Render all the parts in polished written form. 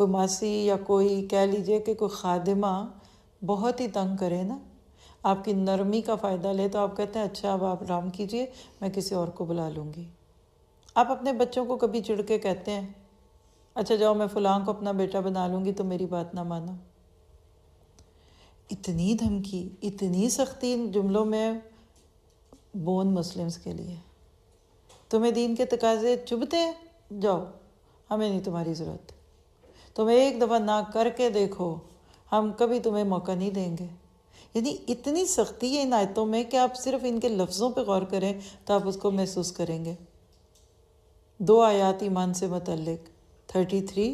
کوئی ماسی یا کوئی کہہ لیجئے کہ کوئی خادمہ بہت ہی تنگ کرے نا، آپ کی نرمی کا فائدہ لے، تو آپ کہتے ہیں اچھا اب آپ آرام کیجئے، میں کسی اور کو بلا لوں گی۔ آپ اپنے بچوں کو کبھی چڑھ کے کہتے ہیں اچھا جاؤ میں فلاں کو اپنا بیٹا بنا لوں گی تو میری بات نہ مانو؟ اتنی دھمکی، اتنی سختی ان جملوں میں بون مسلمز کے لیے۔ تمہیں دین کے تقاضے چبھتے ہیں، جاؤ، ہمیں نہیں تمہاری ضرورت، تم ایک دفعہ نہ کر کے دیکھو، ہم کبھی تمہیں موقع نہیں دیں گے۔ یعنی اتنی سختی ہے ان آیتوں میں کہ آپ صرف ان کے لفظوں پہ غور کریں تو آپ اس کو محسوس کریں گے۔ 2 آیات ایمان سے متعلق۔ 33،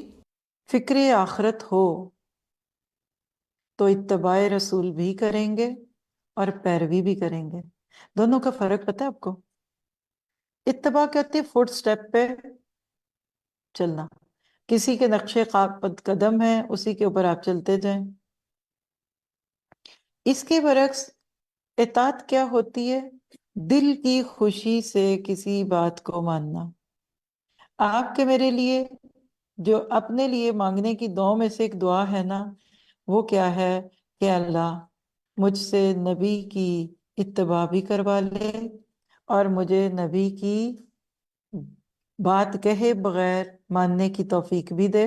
فکر آخرت ہو تو اتباع رسول بھی کریں گے اور پیروی بھی کریں گے۔ دونوں کا فرق پتہ ہے آپ کو؟ اتباع کہتے ہیں فٹ سٹیپ پہ چلنا، کسی کے نقشے قدم ہیں اسی کے اوپر آپ چلتے جائیں۔ اس کے برعکس اطاعت کیا ہوتی ہے؟ دل کی خوشی سے کسی بات کو ماننا۔ آپ کے میرے لیے جو اپنے لیے مانگنے کی دعاؤں میں سے ایک دعا ہے نا، وہ کیا ہے کہ اللہ مجھ سے نبی کی اتباع بھی کروا لے اور مجھے نبی کی بات کہے بغیر ماننے کی توفیق بھی دے۔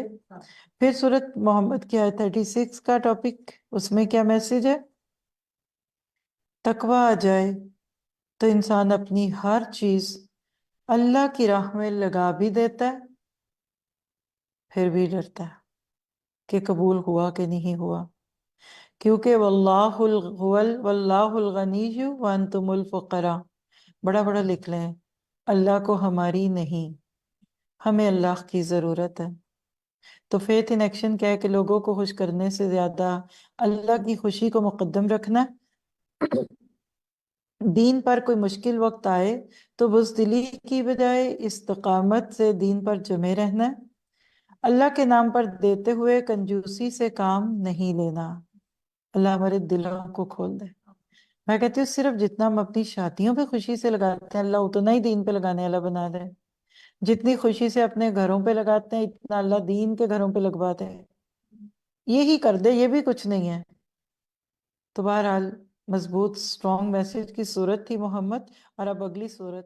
پھر سورۃ محمد کی آیت 36 کا ٹاپک، اس میں کیا میسج ہے؟ تقویٰ آ جائے تو انسان اپنی ہر چیز اللہ کی راہ میں لگا بھی دیتا ہے، پھر بھی ڈرتا ہے کہ قبول ہوا کہ نہیں ہوا، کیونکہ واللہ الغنی وانتم الفقراء، بڑا بڑا لکھ لیں، اللہ کو ہماری نہیں، ہمیں اللہ کی ضرورت ہے۔ تو فیتھ ان ایکشن کیا ہے کہ لوگوں کو خوش کرنے سے زیادہ اللہ کی خوشی کو مقدم رکھنا۔ دین پر کوئی مشکل وقت آئے تو بزدلی کی بجائے استقامت سے دین پر جمے رہنا ہے۔ اللہ کے نام پر دیتے ہوئے کنجوسی سے کام نہیں لینا۔ اللہ ہمارے دلوں کو کھول دے۔ میں کہتی ہوں صرف جتنا ہم اپنی شادیوں پہ خوشی سے لگاتے ہیں اللہ اتنا ہی دین پہ لگانے والا بنا دے، جتنی خوشی سے اپنے گھروں پہ لگاتے ہیں اتنا اللہ دین کے گھروں پہ لگوا دے، یہی کر دے، یہ بھی کچھ نہیں ہے۔ تو بہرحال مضبوط سٹرونگ میسج کی صورت تھی محمد، اور اب اگلی صورت